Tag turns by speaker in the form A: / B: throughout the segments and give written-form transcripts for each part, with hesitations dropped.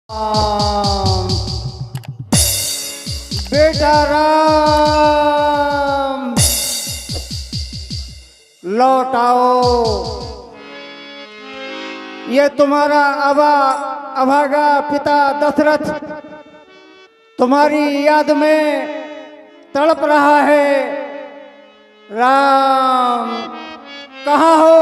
A: राम बेटा राम लौट आओ। ये तुम्हारा अभागा पिता दशरथ तुम्हारी याद में तड़प रहा है। राम कहाँ हो?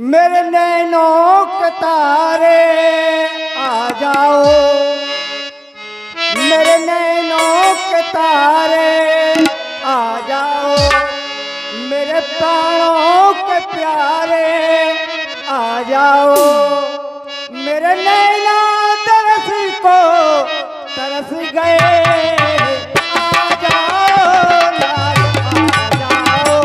A: मेरे नैनों के तारे आ जाओ, मेरे नैनों के तारे आ जाओ, मेरे प्राणों के प्यारे आ जाओ। मेरे नैना तरस को तरस गए, आ जाओ लाल आ जाओ।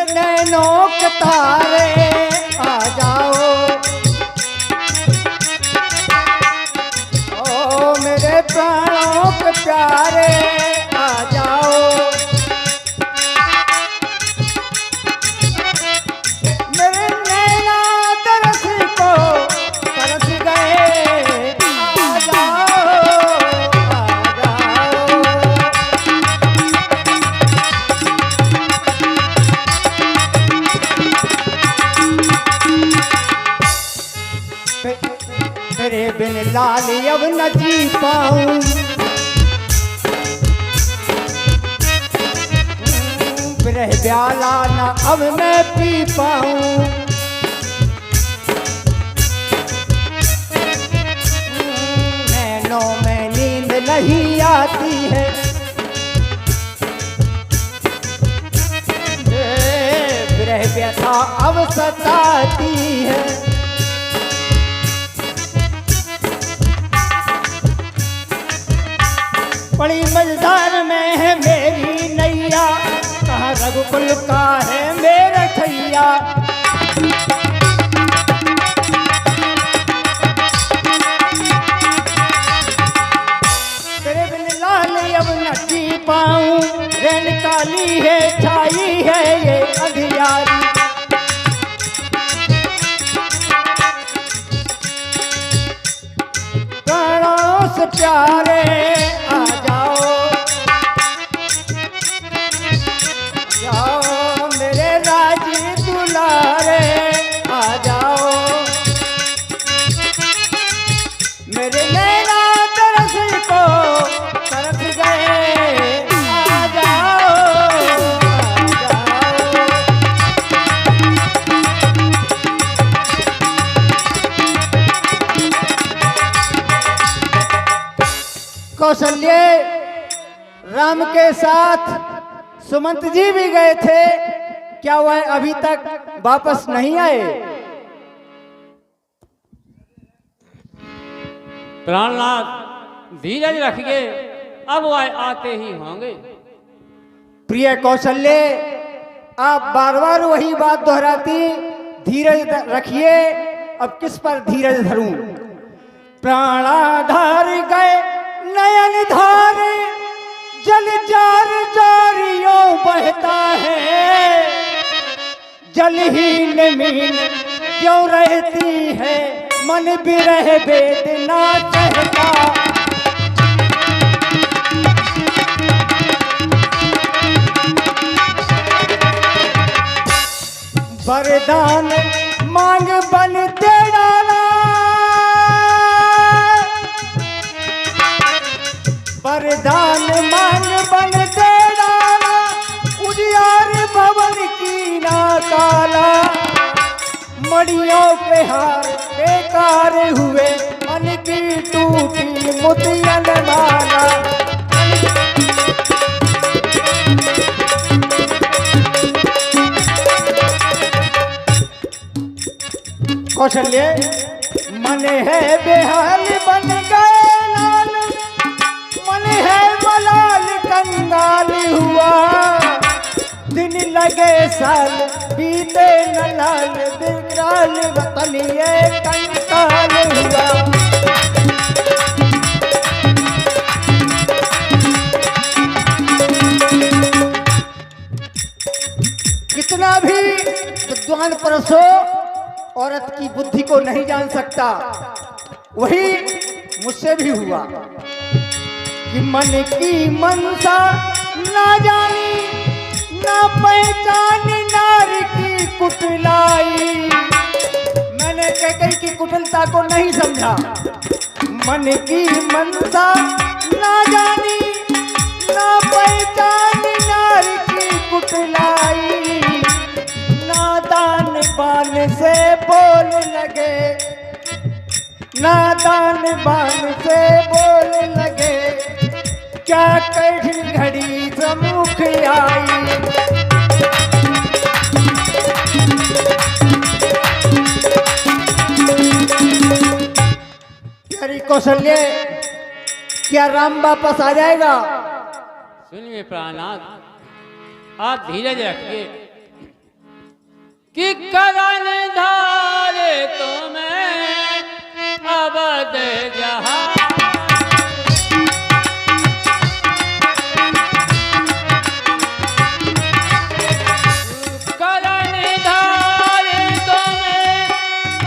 A: नैनों के तारे आ जाओ, ओ मेरे प्राणों के प्यारे आ जाओ। मेरे नैना तरस को तरस गए, आ जाओ आ जाओ। तेरे बिन लाल अब न जी पाऊं, बिरह प्याला न अब मैं पी पाऊं। नैनों में नींद नहीं आती है, बिरह व्यथा अब सताती है। बड़ी मझधार में है मेरी नैया, कहाँ रघुकुल का है मेरा ठैया। तेरे बिन लाल अब न जी पाऊं, रैन काली है छाई है ये अंधियारी। प्राणों से प्यारे आ जाओ, जाओ मेरे राजी दुलारे आ जाओ। मेरे नैना तरस को तरस गए, आ जाओ आ जाओ। कौशल्य राम के साथ सुमंत जी भी गए थे, क्या वह अभी तक वापस नहीं आए?
B: प्राणनाथ धीरज रखिए, अब वह आते ही होंगे।
A: प्रिय कौशल्य आप बार बार वही बात दोहराती, धीरज रखिए। अब किस पर धीरज धरूं? प्राणाधार गए नयन धारे, जल जार जारियों बहता है। जलहीन मीन क्यों रहती है, मन बिरह वेदना कहता। वरदान मांग बन दे डाला, वरदान मांग बन दे डाला। उजियार भवन की ना काला, मड़ियों के हार बेकार हुए, मन की टूटी मोतियन माला। कौशल्य मन है बेहाल बन गए लाल, मन है मलाल कंगाल हुआ, दिन लगे साल बीते न लाल, बिकराल वतन ये कंकाल हुआ। कितना भी विद्वान पुरुष हो, औरत की बुद्धि को नहीं जान सकता। वही मुझसे भी हुआ कि मन की मनसा ना जानी, ना पहचानी नार की कुटिलाई। मैंने कैकेयी की कुटिलता को नहीं समझा। मन की मनसा ना जानी, ना पहचानी नार की कुटिलाई। नादान बान से बोल लगे, नादान बान से बोल लगे, क्या कठिन घड़ी सम्मुख आई। प्यारी कौशल्य, क्या राम वापस आ जाएगा?
B: सुनिए प्राणनाथ, आप धीरज रखिए कि करन धारे तुम्हें अवध जहां। करन धारे तुम्हें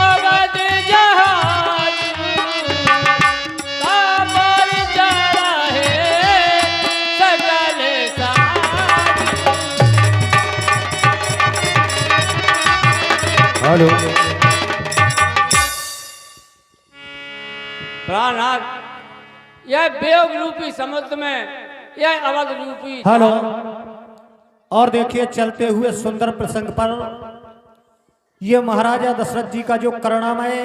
B: अवध जहां, तापर चढ़ा है सकल
A: हेलो
B: प्राणनाथ, यह बेयोग रूपी समुद्र में, यह अवध रूपी।
C: हेलो। और देखिए, चलते हुए सुंदर प्रसंग पर ये महाराजा दशरथ जी का जो करुणामय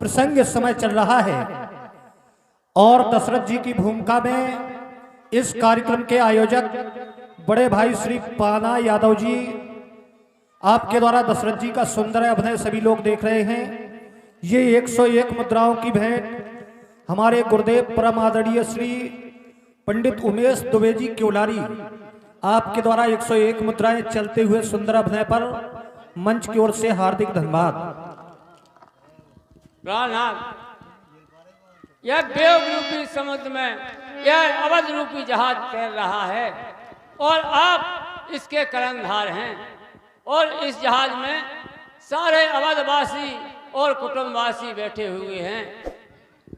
C: प्रसंग इस समय चल रहा है, और दशरथ जी की भूमिका में इस कार्यक्रम के आयोजक बड़े भाई श्री पाना यादव जी, आपके द्वारा दशरथ जी का सुंदर अभिनय सभी लोग देख रहे हैं। ये 101 मुद्राओं की भेंट हमारे गुरुदेव परम आदरणीय श्री पंडित उमेश दुबे जी क्योलारी, आपके द्वारा 101 मुद्राएं चलते हुए सुंदर अभिनय पर मंच की ओर से हार्दिक धन्यवाद।
B: प्राणनाथ, यह बेयोग रूपी समुद्र में यह अवध रूपी जहाज तैर रहा है, और आप इसके कर्णधार हैं। और इस जहाज में सारे अवधवासी और कुटुंबवासी बैठे हुए हैं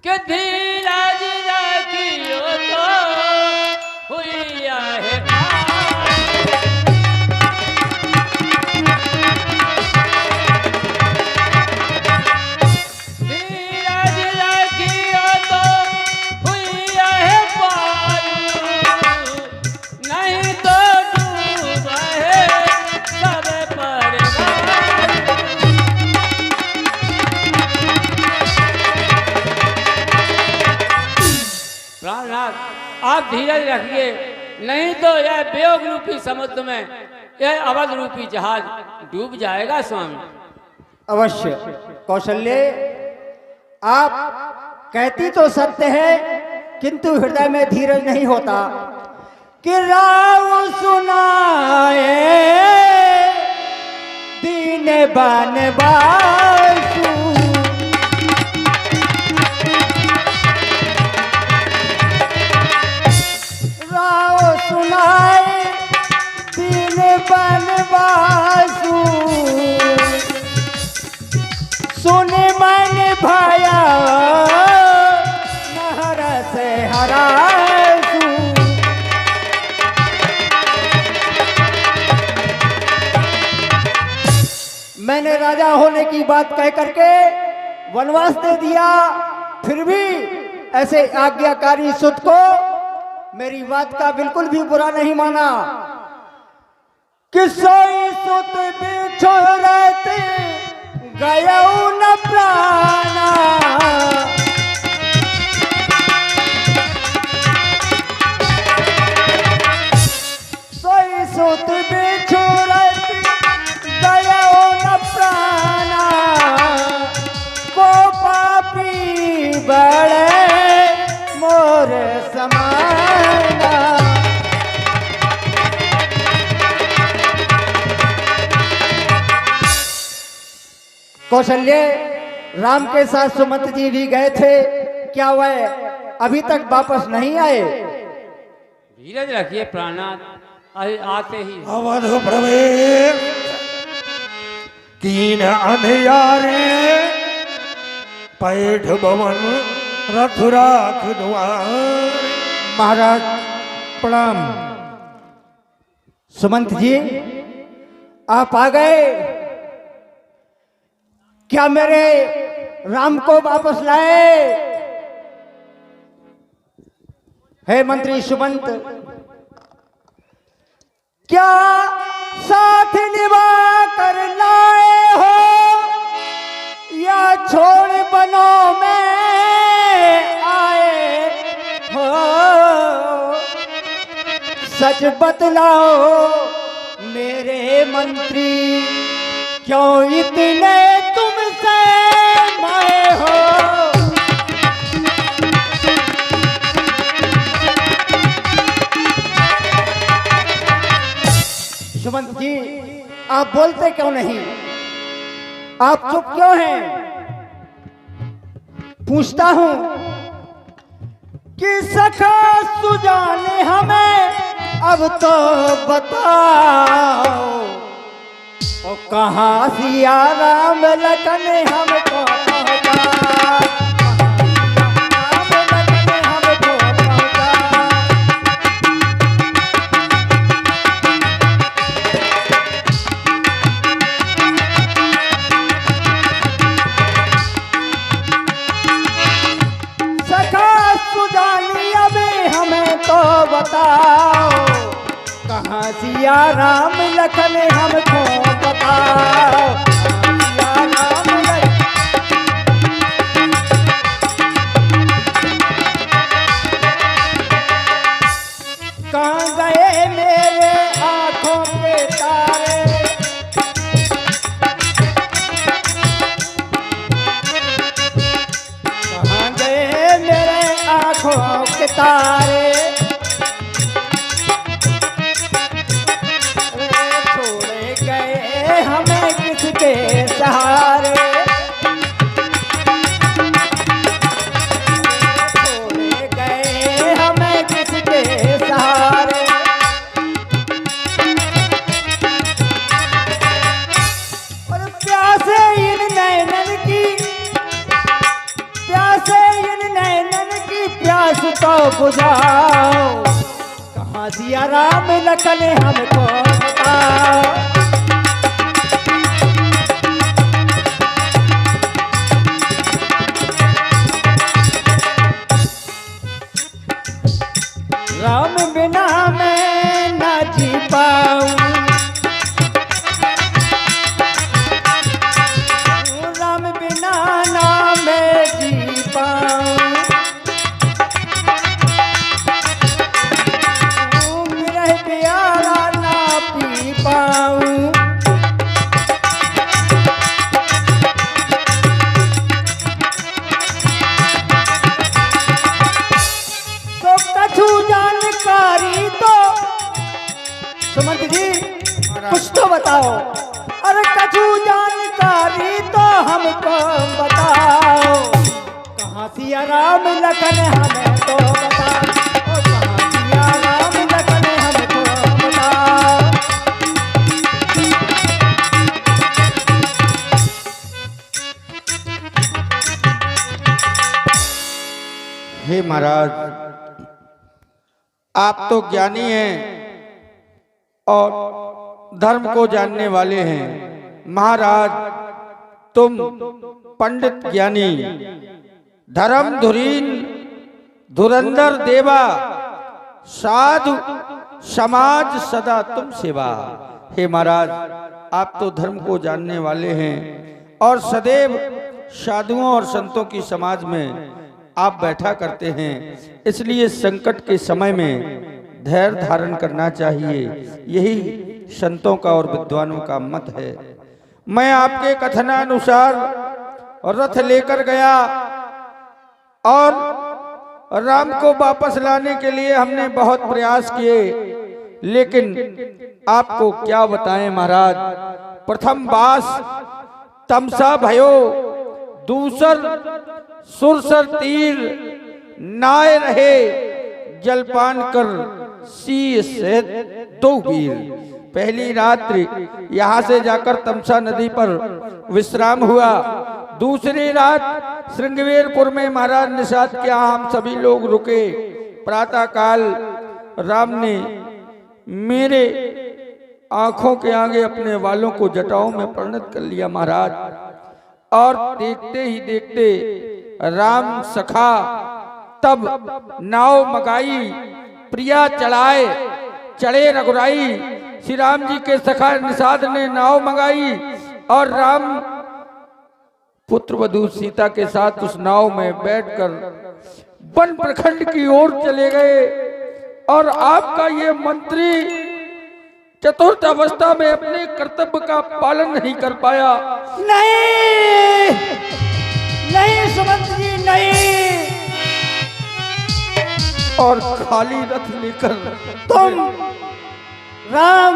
B: कि धीरज रखियो तो हुई है। धीरज रखियो तो हुई है पारू, नहीं तो डूब है सब प्राणनाथ, आप धीरज रखिए, नहीं तो यह बेयोग रूपी समुद्र में यह अवध रूपी जहाज डूब जाएगा स्वामी।
A: अवश्य कौशल्य, आप कहती तो सत्य है, किंतु हृदय में धीरज नहीं होता कि राव सुनाए दीन बन बासु। राव सुनाए दीन बन बासु, सुन मन भया नहर से हरासु। मैंने राजा होने की बात कह करके वनवास दे दिया, फिर भी ऐसे आज्ञाकारी सुत को मेरी बात का बिल्कुल भी बुरा नहीं माना कि सोई सुत बिछोरते गयऊ न प्राणा। सोई सुत बिछोरते गयऊ न प्राणा, को जमाना। कौशल्य राम के साथ सुमंत जी भी गए थे, क्या वह अभी तक वापस नहीं आए?
B: धीरज रखिए प्राणनाथ, अरे आते ही।
D: अवध प्रवेश कीन अंधियारे पैठ भवन रथ राख द्वार।
C: महाराज प्रणाम।
A: सुमंत जी आप आ गए, क्या मेरे राम को वापस लाए? हे मंत्री सुमंत, क्या साथ निभा कर लाए हो या छोड़ बनों में आए हो? सच बतलाओ मेरे मंत्री, क्यों इतने तुमसे माए हो? सुमंत जी आप बोलते क्यों नहीं? आप चुप क्यों हैं? पूछता हूं कि सखा सुजाने हमें अब तो बताओ, ओ कहाँ सिया राम लखन हमको पहुंचा? बताओ कहाँ सिया राम लखन हमको बताओ, सिया राम कहाँ गए मेरे आंखों के तारे? कहाँ गए मेरे आंखों के तारे? हमें किसके सहारे छोड़े गए, हमें किसके सहारे? और प्यासे इन नैनन की, प्यासे इन नैनन की प्यास तो बुझाओ, कहाँ सिया राम लखन हमको बताओ। राम बिना मैं ना जी पाऊं, राम बिना ना मैं जी पाऊं, मेरे प्यारा ना पी पाऊं। तो कछु जानकारी तो सुमंत जी कुछ तो बताओ, अरे कछु जानकारी तो हमको बताओ, कहाँ सिया राम लखन हमें तो बताओ, ओ कहाँ सिया राम लखन हमको बताओ।
D: हे महाराज, आप तो ज्ञानी हैं और धर्म को जानने वाले हैं। महाराज तुम पंडित ज्ञानी, धर्म धुरीन धुरंधर देवा, साधु समाज सदा तुम सेवा। हे महाराज आप तो धर्म को जानने वाले हैं और सदैव साधुओं और संतों की समाज में आप बैठा करते हैं, इसलिए संकट के समय में धैर्य धारण करना चाहिए, यही संतों का और विद्वानों का मत है। मैं आपके कथनानुसार रथ लेकर गया और राम को वापस लाने के लिए हमने बहुत प्रयास किए, लेकिन आपको क्या बताएं महाराज। प्रथम बास तमसा भयो, दूसर सुरसर तीर, नाय रहे जलपान कर सी से दो वीर। पहली रात्रि यहाँ से जाकर तमसा नदी पर विश्राम हुआ। दूसरी रात श्रृंगवेरपुर में महाराज निषाद के यहाँ हम सभी लोग रुके। प्रातः काल राम ने मेरे आंखों के आगे अपने वालों को जटाओं में परिणत कर लिया महाराज। और देखते ही देखते राम सखा तब नाव मगाई, प्रिया चढ़ाए चढ़े रघुराई। श्री राम जी के सखा निषाद ने नाव मंगाई और राम पुत्र वधू सीता के साथ उस नाव में बैठकर वन प्रखंड की ओर चले गए। और आपका ये मंत्री चतुर्थ अवस्था में अपने कर्तव्य का पालन नहीं कर पाया।
A: नहीं नहीं सुमंत जी नहीं,
D: और खाली रथ लेकर
A: तुम राम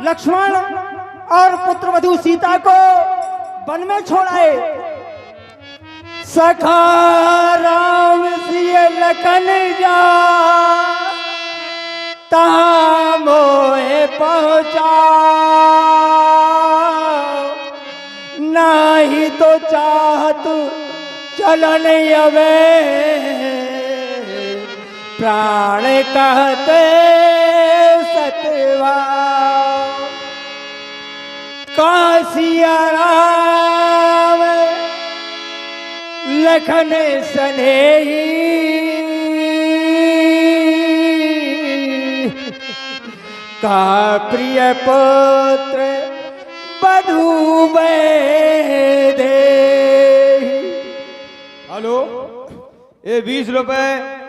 A: लक्ष्मण और पुत्र वधू सीता को वन में छोड़ आए। सखा राम सिय लखन जा तहाँ मोहे पहुँचा, नहीं तो चाहत चलन अवे प्राण कहते सतवा। कासिया राम लखन सनेही, का प्रिय पुत्र बधू दे।
E: हेलो, ये 20 रुपए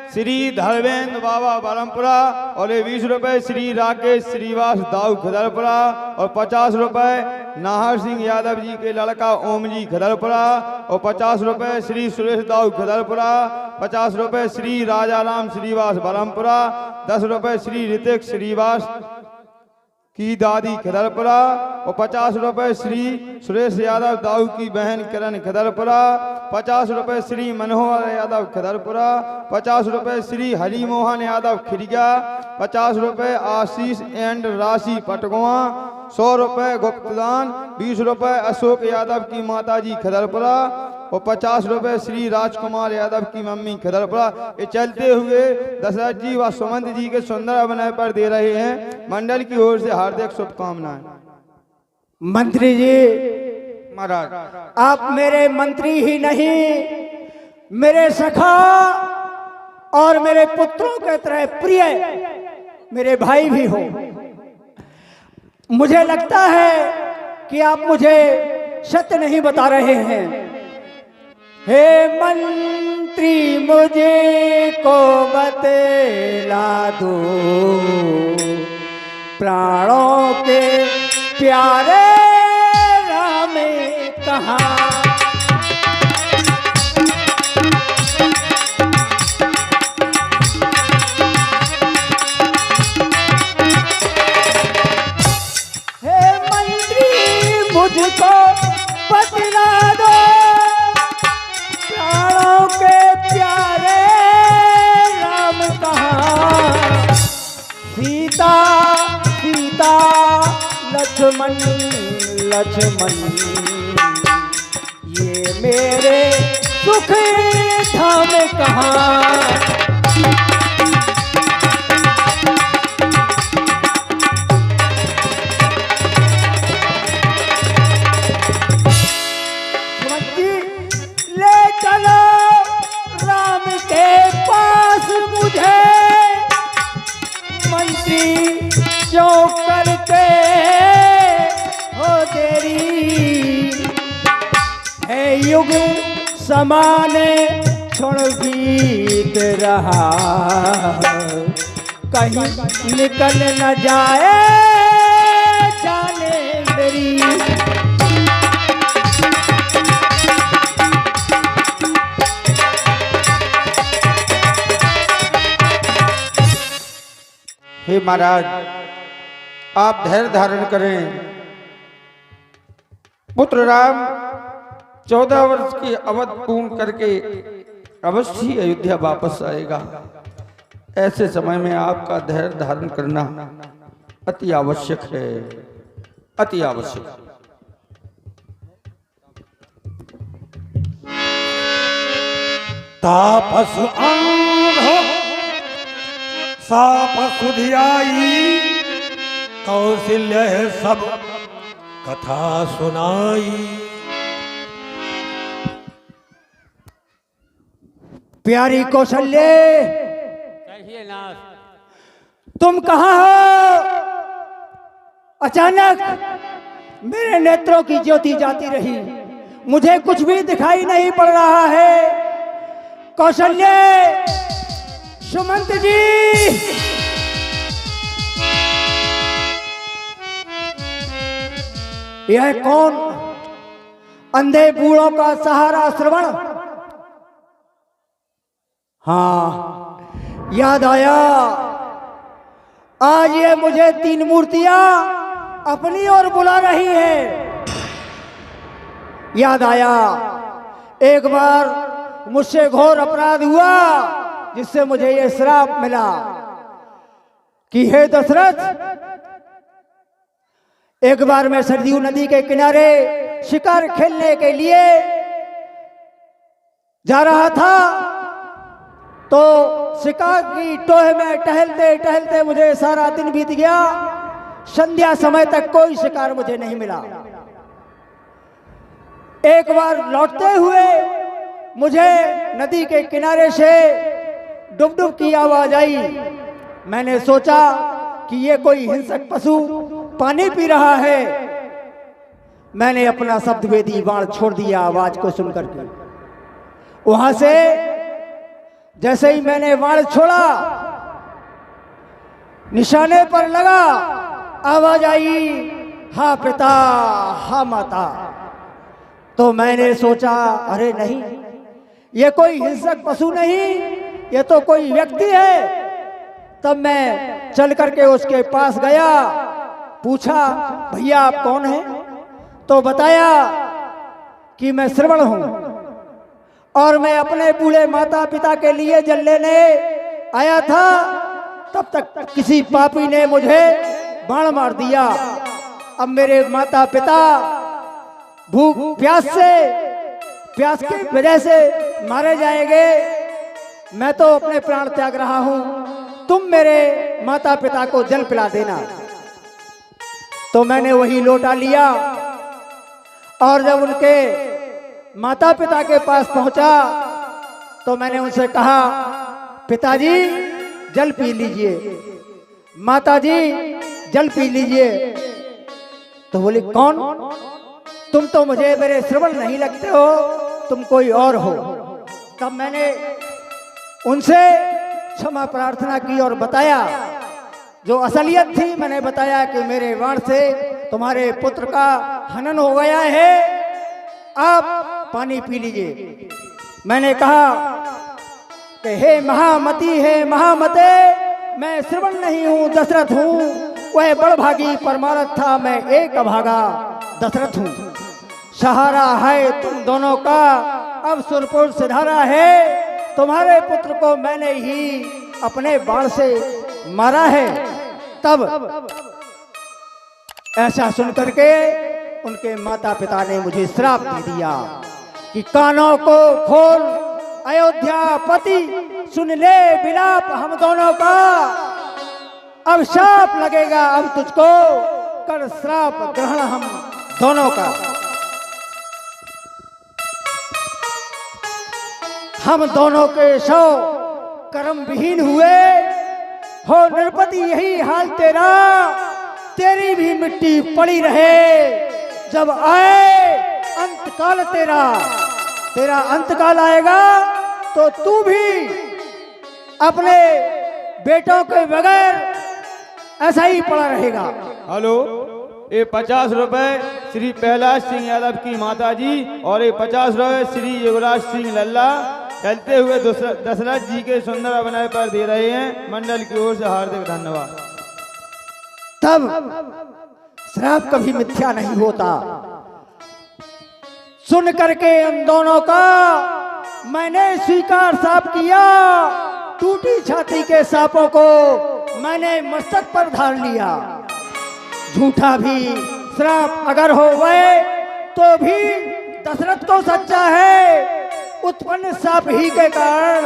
E: श्री धर्मेंद्र बाबा बालमपुरा और ये 20 रुपए श्री राकेश श्रीवास दाऊ खदरपुरा और 50 रुपए नाहर सिंह यादव जी के लड़का ओम जी खदरपुरा और 50 रुपए श्री सुरेश दाऊ खदरपुरा, 50 रुपए श्री राजाराम श्रीवास बालमपुरा, 10 रुपए श्री ऋतिक श्रीवास की दादी खदरपुरा और 50 रुपए श्री सुरेश यादव दाऊ की बहन किरण खदरपुरा, 50 रुपए श्री मनोहर यादव खदरपुरा, 50 रुपए श्री हरिमोहन यादव खिरिया, 50 रुपए आशीष एंड राशि पटगुआ, 100 रुपए गुप्तदान, 20 रुपए अशोक यादव की माताजी खदरपुरा और 50 रुपए श्री राजकुमार यादव की मम्मी खदरपुरा। ये चलते हुए दशरथ जी व सुमंत जी के सुंदर अभिनय पर दे रहे हैं। मंडल की ओर से हार्दिक शुभकामनाएं।
A: मंत्री जी,
D: महाराज
A: आप मेरे मंत्री ही नहीं, मेरे सखा और मेरे पुत्रों के तरह प्रिय मेरे भाई भी हो। मुझे लगता है कि आप मुझे सत्य नहीं बता रहे हैं। हे मंत्री, मुझे को बतला दो, प्राणों के प्यारे राम कहाँ। हे मंत्री, मुझको बतला दो, प्राणों के प्यारे राम कहाँ। सीता सीता लक्ष्मण लक्ष्मण, ये मेरे सुख धाम कहाँ। ले चलो राम के पास मुझे, मंत्री क्यों करते हो देरी। है युग समाने क्षण बीत रहा, कहीं निकल न जाए जाने मेरी।
D: हे महाराज, आप धैर्य धारण करें। पुत्र राम 14 वर्ष की अवधि पूर्ण करके अवश्य अयोध्या वापस आएगा। ऐसे समय में आपका धैर्य धारण करना अति आवश्यक है, अति आवश्यक।
F: तापस अंध साप सुधियाई, कौशल्य है सब कथा सुनाई।
A: प्यारी कौशल्य,
B: कहिए नाथ।
A: तुम कहाँ हो? अचानक मेरे नेत्रों की ज्योति जाती रही, मुझे कुछ भी दिखाई नहीं पड़ रहा है। कौशल्य, सुमंत जी, यह कौन? अंधे बूढ़ों का सहारा श्रवण। हाँ, याद आया। आज ये मुझे 3 मूर्तियां अपनी ओर बुला रही हैं। याद आया, एक बार मुझसे घोर अपराध हुआ जिससे मुझे ये श्राप मिला कि हे दशरथ, एक बार मैं सरयू नदी के किनारे शिकार खेलने के लिए जा रहा था, तो शिकार की टोह में टहलते टहलते मुझे सारा दिन बीत गया। संध्या समय तक कोई शिकार मुझे नहीं मिला। एक बार लौटते हुए मुझे नदी के किनारे से डुब डुब की आवाज आई। मैंने सोचा कि ये कोई हिंसक पशु पानी पी रहा है। मैंने अपना शब्दवेदी बाण छोड़ दिया आवाज को सुनकर के। वहां से जैसे ही मैंने बाण छोड़ा, निशाने पर लगा, आवाज आई, हा पिता, हा माता। तो मैंने सोचा, अरे नहीं, ये कोई हिंसक पशु नहीं, ये तो कोई व्यक्ति है। तब मैं चल करके उसके पास गया, पूछा, भैया आप कौन हैं? तो बताया कि मैं श्रवण हूं और मैं अपने बूढ़े माता पिता के लिए जल लेने आया था। तब तक किसी पापी ने मुझे बाण मार दिया। अब मेरे माता पिता भूख प्यास की वजह से मारे जाएंगे। मैं तो अपने प्राण त्याग रहा हूं, तुम मेरे माता पिता को जल पिला देना। तो मैंने वही लोटा लिया और जब उनके माता पिता के पास पहुंचा तो मैंने उनसे कहा, पिताजी जल पी लीजिए, माताजी जल पी लीजिए। तो बोले, कौन? तुम तो मुझे मेरे श्रवण नहीं लगते हो, तुम कोई और हो। तब मैंने उनसे क्षमा प्रार्थना की और बताया जो असलियत थी। मैंने बताया कि मेरे बाण से तुम्हारे पुत्र का हनन हो गया है, आप पानी पी लीजिए। मैंने कहा कि हे महामती, हे महामते, मैं श्रवण नहीं हूं, दशरथ हूं। वह बड़भागी परमारथ था, मैं एक अभागा दशरथ हूं। सहारा है तुम दोनों का, अब सुरपुर सिधारा है। तुम्हारे पुत्र को मैंने ही अपने बाण से मारा है। तब ऐसा सुनकर के उनके माता पिता ने मुझे श्राप दे दिया कि कानों को खोल अयोध्या पति, सुन ले विलाप हम दोनों का। अब शाप लगेगा अब तुझको, कर श्राप ग्रहण हम दोनों का। हम दोनों के शव कर्म विहीन हुए हो नरपति, यही हाल तेरा, तेरी भी मिट्टी पड़ी रहे। जब आए अंतकाल तेरा अंतकाल आएगा तो तू भी अपने बेटों के बगैर ऐसा ही पड़ा रहेगा।
E: हेलो, ये 50 रुपए श्री प्रहलाद सिंह यादव की माता जी और ये 50 रुपए श्री युवराज सिंह लल्ला चलते हुए दशरथ जी के सुंदर अभिनय पर दे रहे हैं। मंडल की ओर से हार्दिक धन्यवाद।
A: तब श्राप कभी मिथ्या नहीं होता। सुन करके उन दोनों का मैंने स्वीकार साफ किया। टूटी छाती के सांपों को मैंने मस्तक पर धार लिया। झूठा भी श्राप अगर हो गए तो भी दशरथ को सच्चा है। उत्पन्न साप ही के कारण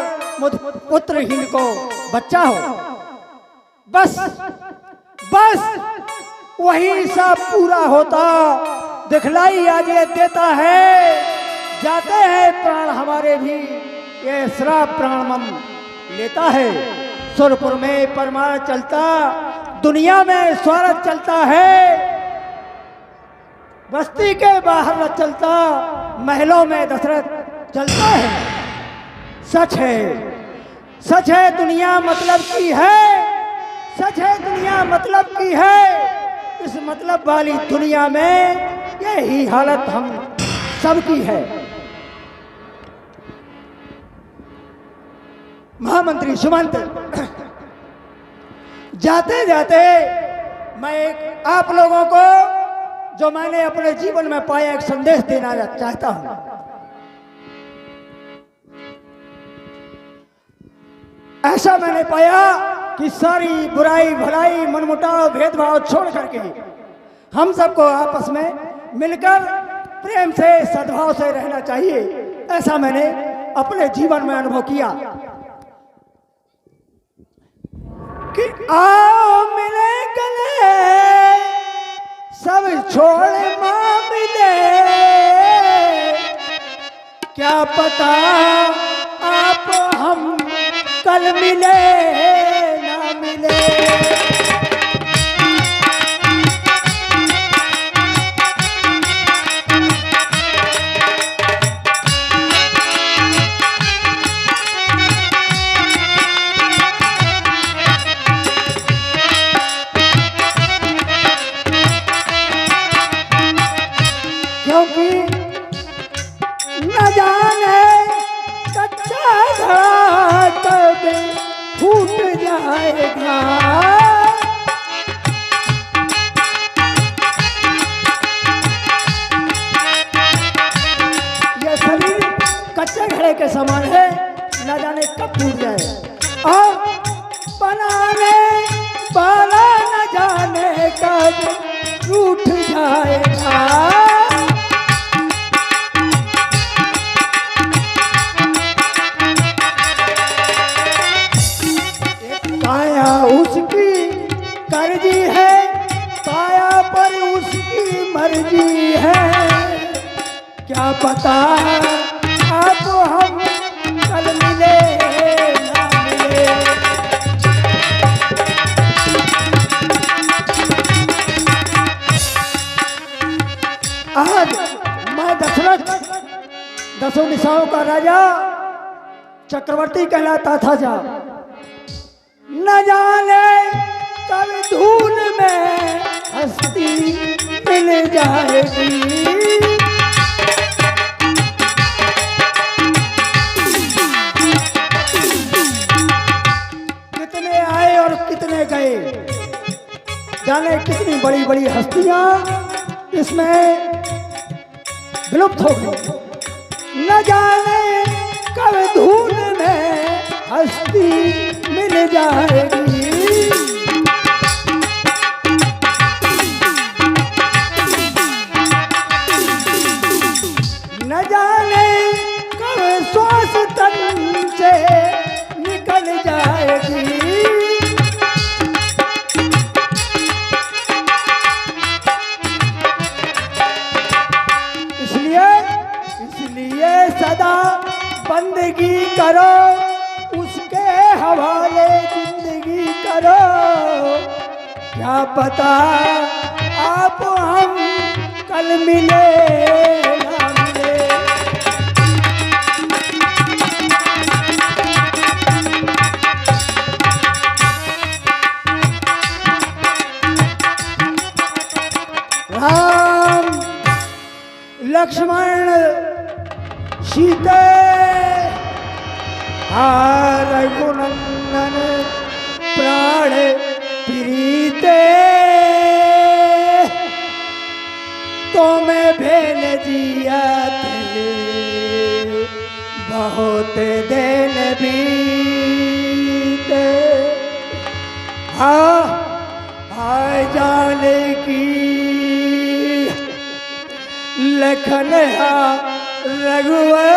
A: पुत्रहीन को बच्चा हो। बस बस वही साप पूरा होता दिखलाई आज ये देता है। जाते हैं प्राण हमारे भी ये श्राप प्राणमम लेता है। सुरपुर में परमार चलता दुनिया में स्वार्थ चलता है। बस्ती के बाहर न चलता महलों में दशरथ चलता है। सच है दुनिया मतलब की है। सच है दुनिया मतलब की है। इस मतलब वाली दुनिया में यही हालत हम सबकी है। महामंत्री सुमंत, जाते जाते मैं एक आप लोगों को जो मैंने अपने जीवन में पाया एक संदेश देना चाहता हूं। ऐसा मैंने पाया कि सारी बुराई भलाई मनमुटाव भेदभाव छोड़ करके हम सबको आपस में मिलकर प्रेम से सद्भाव से रहना चाहिए। ऐसा मैंने अपने जीवन में अनुभव किया कि आओ मिले गले सब छोड़ मामले। क्या पता आप हम कल मिले ना मिले। क्योंकि न जाने कच्चा घड़ा कब फूट जाएगा। ये शरीर कच्चे घड़े के समान है, न जाने कब टूट जाए। और बनाने वाला न जाने कब टूट जाएगा। काया उसकी कर्जी है, काया पर उसकी मर्जी है। क्या पता आप हम कल मिले ना मिले। आज मैं दशरथ दसों दिशाओं का राजा चक्रवर्ती कहलाता था। जा न जाने कब धूल में हस्ती मिल जाएगी। कितने आए और कितने गए, जाने कितनी बड़ी बड़ी हस्तियां इसमें विलुप्त हो गई। न जाने कब धूल में हस्ती मिल जाएगी। न जाने कब श्वास तन से निकल जाएगी। इसलिए सदा बंदगी करो, उसके हवाले जिंदगी करो। क्या पता आप हम कल मिले ना मिले। राम लक्ष्मण सीते रघुनंदन प्राण प्रीते। बहुत दिन बीते हाँ आए जाने की लखन रघुवर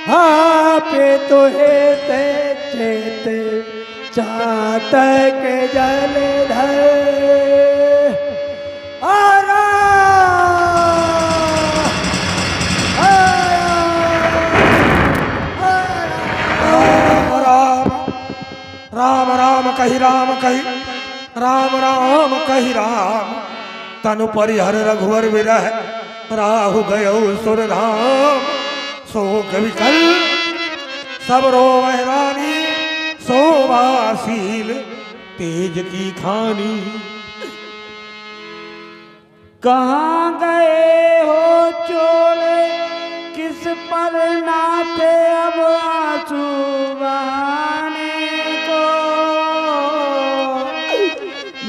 A: हाँ पे तो है ते चेत चातक जलधर
F: राम राम कही राम कही राम राम कही राम तनु परिहर रघुवर विरह राहु गयो सुर राम शोक विकल सब रोवह रानी शोभाशील तेज की खानी।
A: कहाँ गए हो चोले किस पर नाते अब आंसू बहाने को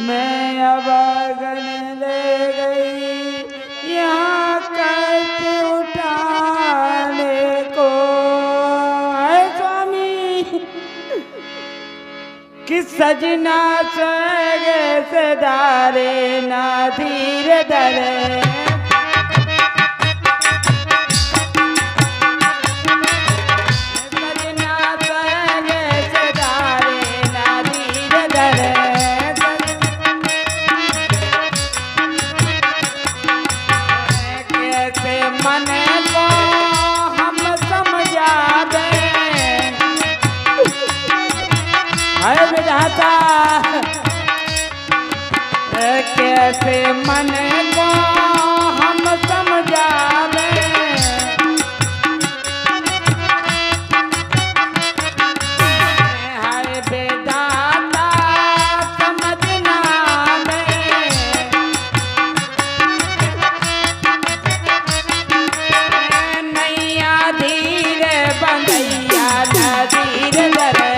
A: मैं अब अगन ले गई यहाँ कष्ट उठाने को है स्वामी कि सजना सगे सदारे ना धीर धरे सजना सगे सदारे ना धीर धरे कैसे मन को हम समझा दें है विधाता कैसे मन को हम समझावे है विधाता समझना में नैया धीरे बंदैया धीर धरे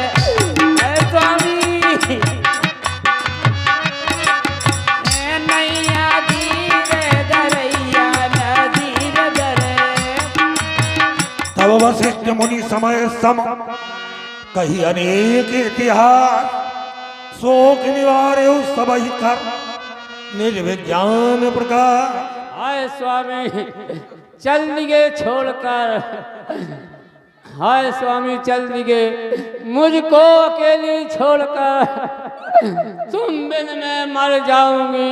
F: तब वशिष्ठ मुनि समय सम कही अनेक इतिहास शोक निवारे सब ही कर निज विज्ञान प्रकाश।
B: हाय स्वामी चल दिए छोड़कर हाय स्वामी चल दिए मुझको अकेली छोड़कर तुम बिन मैं मर जाऊंगी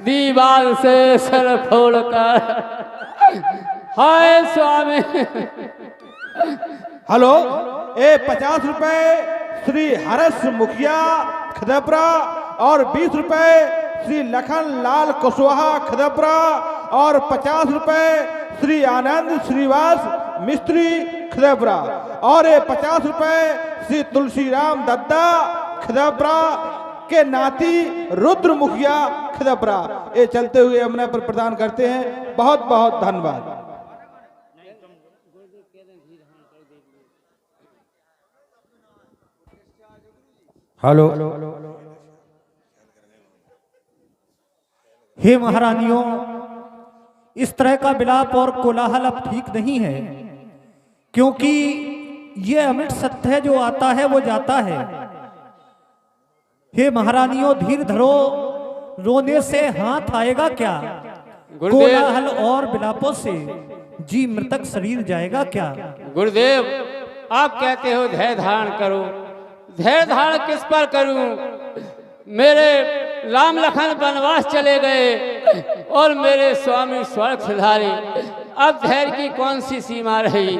B: दीवार से सर फोड़कर हाय स्वामी।
E: हेलो ए 50 रुपए श्री हर्ष मुखिया खदबरा और 20 रुपए श्री लखन लाल कुशवाहा खदबरा और 50 रुपए श्री आनंद श्रीवास मिस्त्री खदबरा और ये 50 रुपए श्री तुलसीराम दद्दा खदबरा के नाती रुद्र मुखिया खदबरा ये चलते हुए हमने पर प्रदान करते हैं। बहुत बहुत धन्यवाद।
D: हेलो
C: हे महारानियों, इस तरह का विलाप और कोलाहल अब ठीक नहीं है, क्योंकि ये अमिट सत्य है, जो आता है वो जाता है। हे महारानियों धीर धरो, रोने से हाथ आएगा क्या? कोलाहल और विलापों से जी मृतक शरीर जाएगा क्या?
B: गुरुदेव आप कहते हो धैर्य धारण करो, धैर्य धारण किस पर करूं? मेरे राम लखन वनवास चले गए और मेरे स्वामी स्वर्ग सिधारे, अब धैर्य की कौन सी सीमा रही?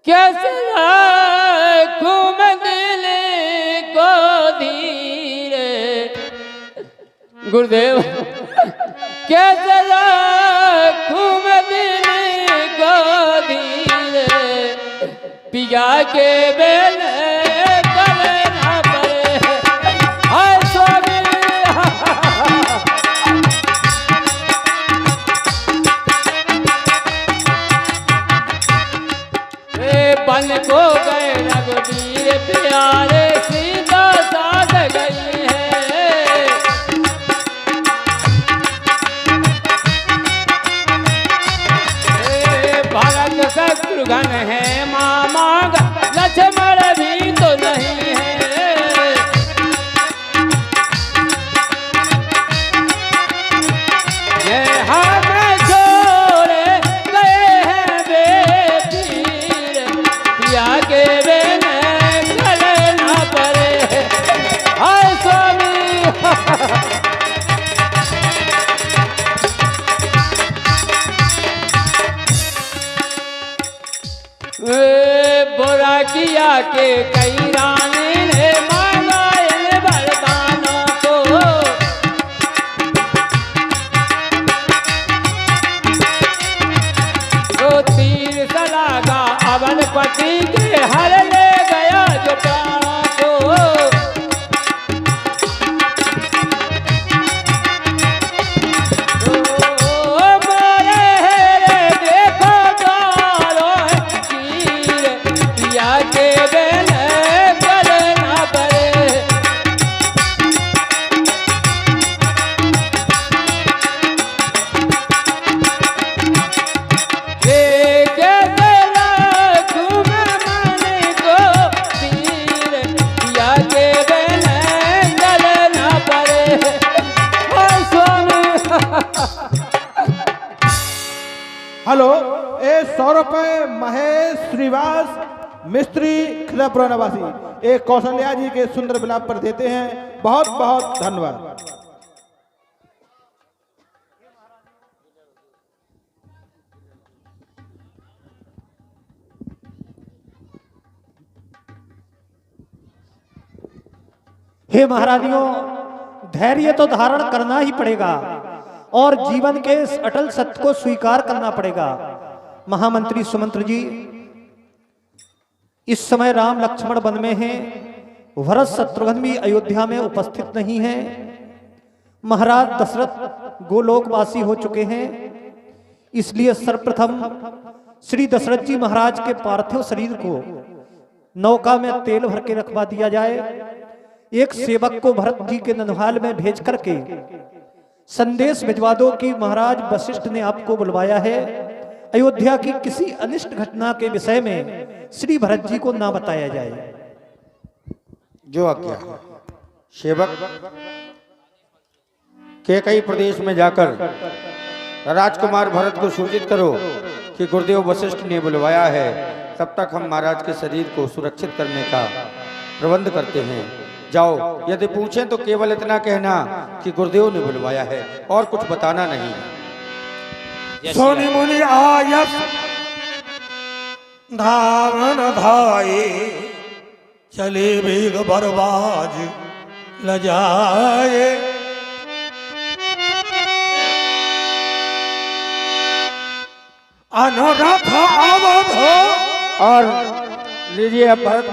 B: कैसे रखूं मैं दिल को धीरे गुरुदेव, कैसे रखूं मैं दिल को धीरे पिया के बेले गले ना पड़े। हाय स्वामी बन को गए रघुवीर प्यारे सीता साथ गई है। किया के कई रानी ने मांगा इन वरदानों को। तो तीर सलागा अवनपति के हर ले गया जो प्राणों को।
C: हेलो, ए 100 रुपए महेश श्रीवास मिस्त्री खिलापुरा निवासी एक कौशल्या जी के सुंदर विलाप पर देते हैं। बहुत बहुत धन्यवाद। हे महारानियों, धैर्य तो धारण करना ही पड़ेगा और जीवन के इस अटल सत्य को स्वीकार करना पड़ेगा। महामंत्री सुमंत्र जी, इस समय राम लक्ष्मण वन में हैं, भरत शत्रुघ्न भी अयोध्या में उपस्थित नहीं हैं। महाराज दशरथ गोलोकवासी हो चुके हैं, इसलिए सर्वप्रथम श्री दशरथ जी महाराज के पार्थिव शरीर को नौका में तेल भर के रखवा दिया जाए। एक सेवक को भरत जी के ननहाल में भेज करके संदेश भिजवा दो कि महाराज वशिष्ठ ने आपको बुलवाया है। अयोध्या की किसी अनिष्ट घटना के विषय में श्री भरत जी को ना बताया जाए।
D: जो आज्ञा। सेवक के कई प्रदेश में जाकर राजकुमार भरत को सूचित करो कि गुरुदेव वशिष्ठ ने बुलवाया है। तब तक हम महाराज के शरीर को सुरक्षित करने का प्रबंध करते हैं। जाओ, यदि पूछें तो केवल इतना कहना कि गुरुदेव ने बुलवाया है और कुछ बताना नहीं।
F: सोनी मुनि आयस धावन धाये, चले बेग बरबाज लजाए। अनरथ अवध
D: और लीजिए अब भरत